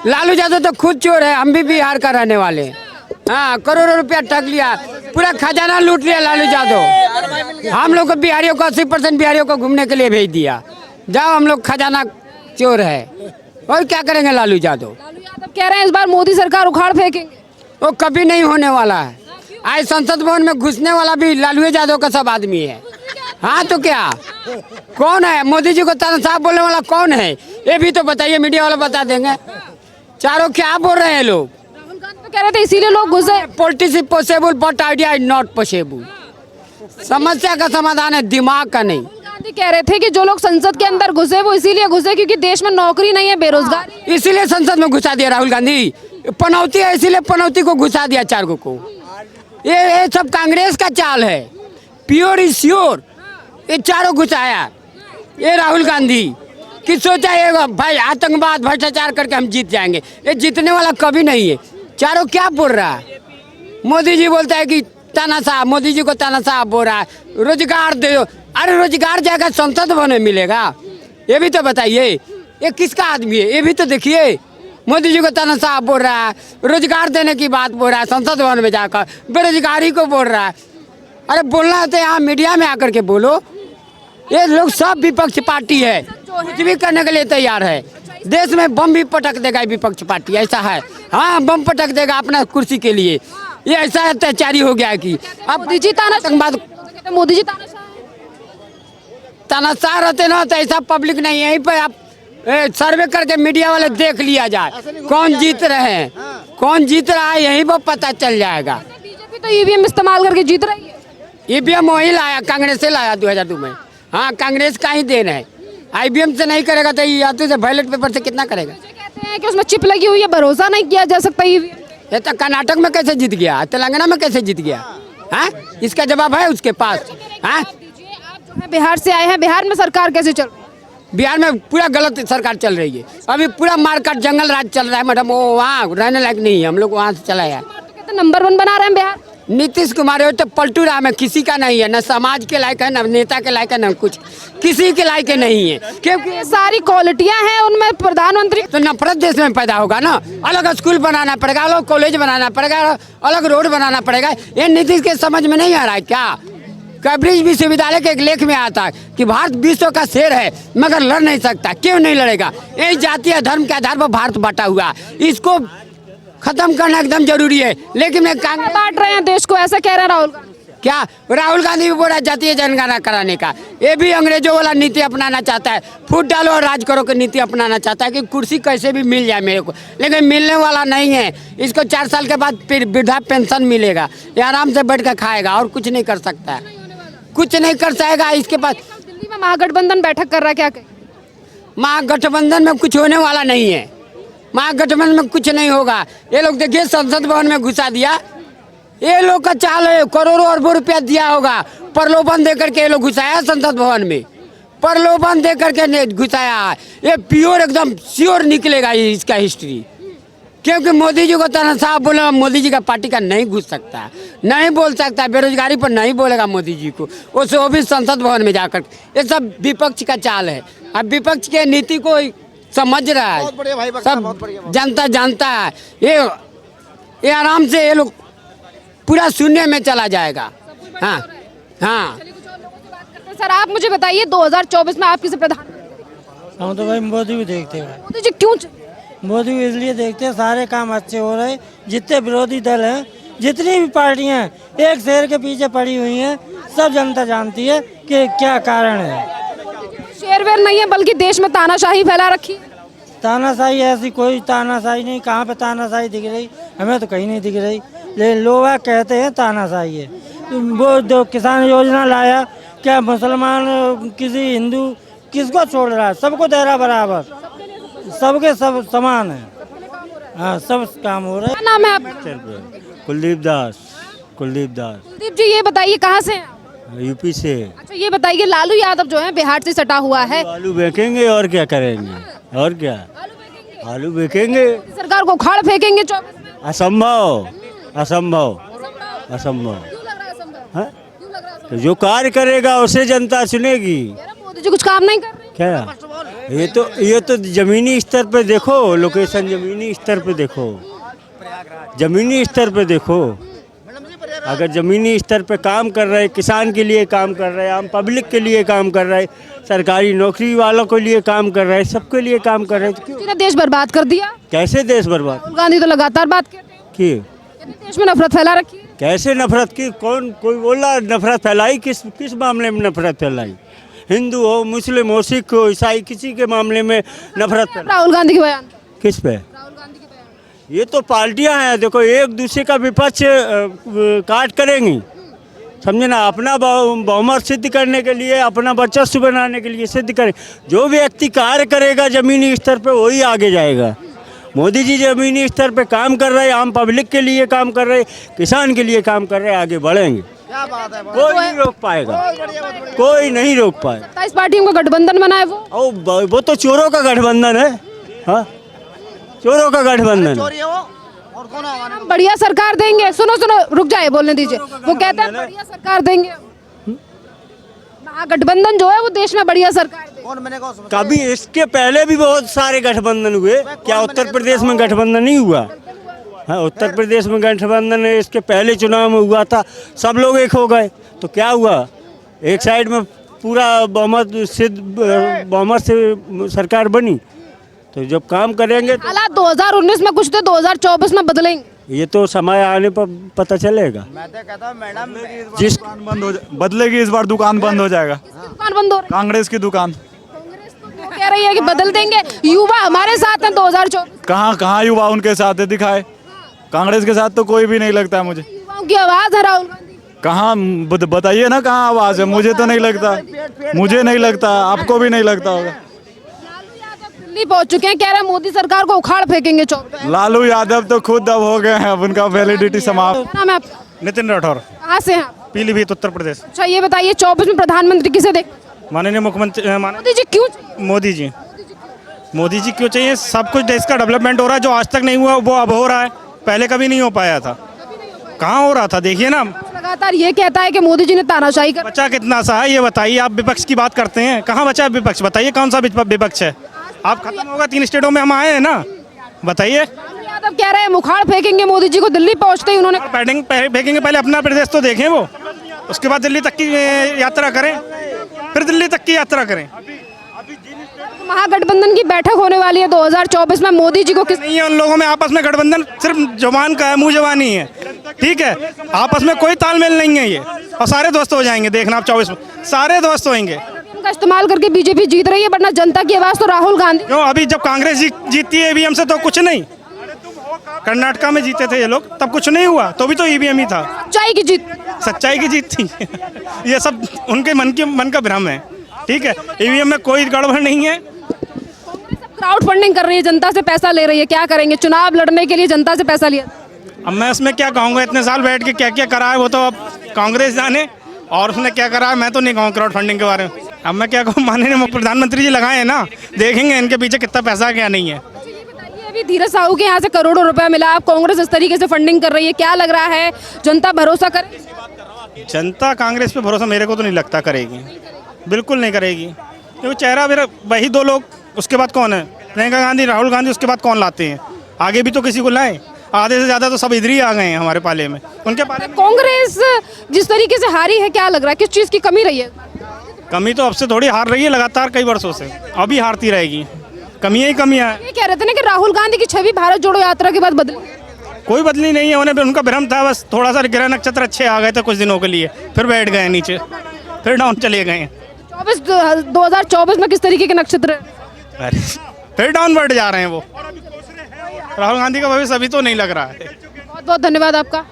लालू यादव तो खुद चोर है, हम भी बिहार का रहने वाले हैं। हाँ, करोड़ों रुपया ठग लिया, पूरा खजाना लूट लिया लालू यादव। हम लोग को बिहारियों को 80% बिहारियों को घूमने के लिए भेज दिया। जाओ, हम लोग खजाना चोर है। और क्या करेंगे लालू यादव? लालू यादव कह रहे हैं इस बार मोदी सरकार उखाड़ फेंकेंगे। वो कभी नहीं होने वाला है। आज संसद भवन में घुसने वाला भी लालू यादव का सब आदमी है। हाँ तो क्या, कौन है मोदी जी को तानाशाह बोलने वाला? कौन है ये भी तो बताइए, मीडिया वाला बता देंगे। चारों क्या बोल रहे हैं लोग? राहुल गांधी तो कह रहे थे इसीलिए लोग घुसे। Politics is possible but idea is not possible. समस्या का समाधान है, दिमाग का नहीं। गांधी कह रहे थे कि जो लोग संसद के अंदर घुसे वो इसीलिए घुसे क्योंकि देश में नौकरी नहीं है, बेरोजगारी। इसीलिए संसद में घुसा दिया राहुल गांधी। पनौती है इसीलिए पनौती को घुसा दिया चार को। ये सब कांग्रेस का चाल है, प्योर इज श्योर। ये चारों घुसाया ये राहुल गांधी कि सोचा ये भाई आतंकवाद भ्रष्टाचार करके हम जीत जाएंगे। ये जीतने वाला कभी नहीं है। चारों क्या बोल रहा है? मोदी जी बोलता है कि तानाशाह, मोदी जी को तानाशाह बोल रहा है। रोजगार दो, अरे रोजगार जाएगा संसद भवन में मिलेगा? ये भी तो बताइए, ये किसका आदमी है? ये भी तो देखिए। मोदी जी को तानाशाह बोल रहा है, रोजगार देने की बात बोल रहा है, संसद भवन में जाकर बेरोजगारी को बोल रहा है। अरे बोलना है तो यहाँ मीडिया में आकर के बोलो। ये लोग सब विपक्ष पार्टी है, कुछ भी करने के लिए तैयार है। देश में बम भी पटक देगा विपक्ष पार्टी, ऐसा है। हाँ, बम पटक देगा अपना कुर्सी के लिए। ये ऐसा अत्याचारी हो गया है कि अब मोदी जी आतंकवाद, मोदी जी तानाशाह रहते ना तो ऐसा पब्लिक नहीं है। यहीं पर आप सर्वे करके मीडिया वाले देख लिया जाए कौन जीत रहे हैं, कौन जीत रहा है, यहीं पर पता चल जाएगा। बीजेपी तो ईवीएम इस्तेमाल करके जीत रही है। ईवीएम वही लाया, कांग्रेस से लाया 2002 में। हाँ, कांग्रेस का ही देन है। IBM से नहीं करेगा तो या तो बैलेट पेपर से कितना करेगा? कहते हैं कि उसमें चिप लगी हुई है, भरोसा नहीं किया जा सकता। ये तो कर्नाटक में कैसे जीत गया, तेलंगाना में कैसे जीत गया? हाँ, इसका जवाब है उसके पास। हाँ, आप जो है बिहार से आए हैं, बिहार में सरकार कैसे चल रही है? बिहार में पूरा गलत सरकार चल रही है। अभी पूरा मारकाट जंगल राज चल रहा है मैडम। वो वहाँ रहने लायक नहीं है, हम लोग वहाँ से चला है। कहते नंबर 1 बना रहे हैं बिहार। नीतीश कुमार हो तो पलटू राम है, किसी का नहीं है, न समाज के लायक है, न नेता के लायक है, न कुछ किसी के लायक नहीं है। क्योंकि ये सारी क्वालिटियां हैं उनमें प्रधानमंत्री। तो नफरत देश में पैदा होगा ना। अलग स्कूल बनाना पड़ेगा, अलग कॉलेज बनाना पड़ेगा, अलग रोड बनाना पड़ेगा। ये नीतीश के समझ में नहीं आ रहा है क्या? कैम्ब्रिज विश्वविद्यालय के एक लेख में आता कि भारत विश्व का शेर है मगर लड़ नहीं सकता। क्यों नहीं लड़ेगा? यही जातीय धर्म के आधार पर भारत बांटा हुआ, इसको खत्म करना एकदम जरूरी है। लेकिन मैं कांग्रेस बांट रहे हैं देश को, ऐसा कह रहे हैं राहुल गांधी। क्या राहुल गांधी भी बोल रहा है जातीय जनगणना कराने का? ये भी अंग्रेजों वाला नीति अपनाना चाहता है, फूट डालो और राज करो की नीति अपनाना चाहता है कि कुर्सी कैसे भी मिल जाए मेरे को। लेकिन मिलने वाला नहीं है। इसको 4 साल के बाद फिर वृद्धा पेंशन मिलेगा, ये आराम से बैठ कर खाएगा और कुछ नहीं कर सकता है, कुछ नहीं कर पाएगा। इसके पास दिल्ली में महागठबंधन बैठक कर रहा है, क्या कहें? महागठबंधन में कुछ होने वाला नहीं है। महागठबंधन में कुछ नहीं होगा। ये लोग देखिए संसद भवन में घुसा दिया। ये लोग का चाल है, करोड़ों अरबों रुपया दिया होगा, प्रलोभन दे करके ये लोग घुसाया संसद भवन में, प्रलोभन दे करके घुसाया। ये प्योर एकदम श्योर निकलेगा इसका हिस्ट्री। क्योंकि मोदी जी को तानाशाह बोले, मोदी जी का पार्टी का नहीं घुस सकता, नहीं बोल सकता। बेरोजगारी पर नहीं बोलेगा मोदी जी को, वो भी संसद भवन में जाकर। ये सब विपक्ष का चाल है। अब विपक्ष के नीति को समझ रहा है, सब जनता जानता है। ये आराम से ये लोग पूरा शून्य में चला जाएगा। हाँ हाँ। सर आप मुझे बताइए 2024 में आप किसे प्रधानमंत्री? हम तो भाई मोदी भी देखते हैं। मोदी जी क्यों? मोदी भी इसलिए देखते हैं, सारे काम अच्छे हो रहे। जितने विरोधी दल हैं, जितनी भी पार्टियां हैं, एक शेर के पीछे पड़ी हुई हैं। सब जनता जानती है कि क्या कारण है। शेर वेर नहीं है बल्कि देश में तानाशाही फैला रखी है। तानाशाही ऐसी कोई तानाशाही नहीं। कहाँ पे तानाशाही दिख रही? हमें तो कहीं नहीं दिख रही। लेकिन लोग कहते हैं तानाशाही है। वो जो किसान योजना लाया, क्या मुसलमान किसी हिंदू किसको छोड़ रहा है? सबको दे रहा बराबर, सबके सब समान है। हाँ, सब काम हो रहा है। क्या नाम है आपका? कुलदीप दास। कुलदीप दास। कुलदीप जी ये बताइए कहाँ से हैं आप? यूपी से। अच्छा ये बताइए लालू यादव जो है बिहार से सटा हुआ है, आलू बेचेंगे और क्या करेंगे? और क्या? आलू बेचेंगे। सरकार को उखाड़ फेंकेंगे 24 में। असंभव, असंभव, असंभव। क्यों लग रहा है असंभव? हाँ? क्यों लग रहा है असंभव? तो जो कार्य करेगा उसे जनता चुनेगी। मोदी जी कुछ काम नहीं कर रहे। क्या ये तो जमीनी स्तर पे देखो, लोकेशन जमीनी स्तर पे देखो, जमीनी स्तर पे देखो। अगर ज़मीनी स्तर पे काम कर रहे, किसान के लिए काम कर रहे, आम पब्लिक के लिए काम कर रहे, सरकारी नौकरी वालों के लिए काम कर रहे, सबके लिए काम कर रहे, तो क्यों? इन्होंने देश बर्बाद कर दिया। कैसे देश बर्बाद राहुल गांधी तो लगातार बात कहते हैं किए? कहते देश में नफरत फैला रखी है। कैसे नफरत की? कौन कोई बोला नफरत फैलाई? किस मामले में नफरत फैलाई? हिंदू हो, मुस्लिम हो, सिख हो, ईसाई, किसी के मामले में नफरत फैलाई? राहुल गांधी के बयान, किस पे? राहुल गांधी के बयान। ये तो पार्टियां हैं, देखो एक दूसरे का विपक्ष काट करेंगी, समझे ना, अपना बहुमत सिद्ध करने के लिए, अपना वर्चस्व बनाने के लिए सिद्ध करें। जो व्यक्ति कार्य करेगा जमीनी स्तर पे वही आगे जाएगा। मोदी जी जमीनी स्तर पे काम कर रहे, आम पब्लिक के लिए काम कर रहे, किसान के लिए काम कर रहे, आगे बढ़ेंगे। कोई नहीं रोक पाएगा, कोई नहीं रोक पाएगा। 27 पार्टियों का गठबंधन बना है वो तो चोरों का गठबंधन है, हाँ, चोरों का गठबंधन है। हम बढ़िया सरकार देंगे। सुनो सुनो, रुक जाए, बोलने दीजिए। वो कहते हैं बढ़िया सरकार देंगे। महागठबंधन जो है वो देश में बढ़िया सरकार देंगे। कभी इसके पहले भी बहुत सारे गठबंधन हुए, क्या उत्तर प्रदेश में गठबंधन नहीं हुआ? हाँ, उत्तर प्रदेश में गठबंधन इसके पहले चुनाव में हुआ था, सब लोग एक हो गए, तो क्या हुआ? एक साइड में पूरा बहुमत से सरकार बनी, तो जब काम करेंगे तो हालात 2019 में कुछ थे, 2024 में बदलेंगे। ये तो समय आने पर पता चलेगा। जिस बंद हो बदलेगी, इस बार दुकान बंद हो जाएगा। दुकान बंद हो रही कांग्रेस की दुकान। है। वो कह रही है कि बदल देंगे, युवा हमारे साथ हैं 2024। कहाँ युवा उनके साथ है, दिखाए। कांग्रेस के साथ तो कोई भी नहीं लगता है मुझे। युवाओं की आवाज है राहुल गांधी। कहाँ बताइए ना, कहाँ आवाज है? मुझे तो नहीं लगता, मुझे नहीं लगता, आपको भी नहीं लगता होगा। दिल्ली पहुंच चुके हैं, कह रहे हैं मोदी सरकार को उखाड़ फेंकेंगे। लालू यादव तो खुद अब हो गए हैं, अब उनका वैलिडिटी समाप्त। क्या नाम है आपका? नितिन राठौर, कहाँ से हैं आप? पीलीभीत, उत्तर प्रदेश। अच्छा ये बताइए, 24 में प्रधानमंत्री किसे देख? माननीय मुख्यमंत्री मोदी जी क्यों चाहिए? मोदी जी क्यों चाहिए? सब कुछ देश का डेवलपमेंट हो रहा है, जो आज तक नहीं हुआ वो अब हो रहा है, पहले कभी नहीं हो पाया था। कहाँ हो रहा था, देखिए ना। लगातार ये कहता है कि मोदी जी ने तानाशाही कर। बचा कितना सा है ये बताइए। आप विपक्ष की बात करते हैं, कहाँ बचा है विपक्ष? बताइए कौन सा विपक्ष है? आप खत्म होगा, 3 स्टेटों में हम आए हैं ना, बताइए। यादव कह रहे हैं मुखाड़ फेंकेंगे मोदी जी को। दिल्ली पहुंचते ही उन्होंने फेंकेंगे, पहले अपना प्रदेश तो देखें वो, उसके बाद दिल्ली तक की यात्रा करें, फिर दिल्ली तक की यात्रा करें। महागठबंधन की बैठक होने वाली है 2024 में। मोदी जी को किस नहीं है उन लोगों में आपस में गठबंधन, सिर्फ जबान का है, मुंह जबानी है, ठीक है। आपस में कोई तालमेल नहीं है ये, और सारे दोस्त हो जाएंगे, देखना आप 24 में सारे दोस्त होंगे। का इस्तेमाल करके बीजेपी जीत रही है, वरना जनता की आवाज तो राहुल गांधी। क्यों? अभी जब कांग्रेस जीतती है ईवीएम से तो कुछ नहीं। कर्नाटका में जीते थे ये लोग, तब कुछ नहीं हुआ, तो भी तो ईवीएम ही था। सच्चाई की जीत, सच्चाई की जीत थी। ये सब उनके मन का भ्रम है, ठीक है। ईवीएम में कोई गड़बड़ नहीं है। क्राउड फंडिंग कर रही है, जनता से पैसा ले रही है। क्या करेंगे? चुनाव लड़ने के लिए जनता से पैसा लिया। अब मैं इसमें क्या कहूँगा, इतने साल बैठ के क्या क्या करा है वो तो अब कांग्रेस जाने, और उसने क्या करा है मैं तो नहीं कहूँ क्राउड फंडिंग के बारे में। अब मैं क्या कहूँ, माननीय प्रधानमंत्री जी लगाए हैं ना, देखेंगे इनके पीछे कितना पैसा क्या नहीं है। अभी धीरज साहू के यहाँ से करोड़ों रुपया मिला, आप कांग्रेस इस तरीके से फंडिंग कर रही है, क्या लग रहा है जनता भरोसा करे? जनता कांग्रेस पे भरोसा मेरे को तो नहीं लगता करेगी, बिल्कुल नहीं करेगी, क्योंकि चेहरा मेरा वही 2 लोग, उसके बाद कौन है? प्रियंका गांधी, राहुल गांधी, उसके बाद कौन लाते हैं? आगे भी तो किसी को लाए, आधे से ज़्यादा तो सब इधर ही आ गए हैं हमारे पाले में। उनके पाले में कांग्रेस जिस तरीके से हारी है, क्या लग रहा है किस चीज़ की कमी रही है? कमी तो अब से थोड़ी हार रही है, लगातार कई वर्षों से, अभी हारती रहेगी। कमियाँ ही कमियाँ हैं। ये कह रहे थे ना कि राहुल गांधी की छवि भारत जोड़ो यात्रा के बाद बदली। कोई बदली नहीं है, उन्हें उनका भ्रम था, बस थोड़ा सा ग्रह नक्षत्र अच्छे आ गए थे कुछ दिनों के लिए, फिर बैठ गए नीचे, फिर डाउन चले गए। 2024 में किस तरीके के नक्षत्र? अरे फिर डाउनवर्ड जा रहे हैं वो। राहुल गांधी का भविष्य अभी तो नहीं लग रहा है। बहुत बहुत धन्यवाद आपका।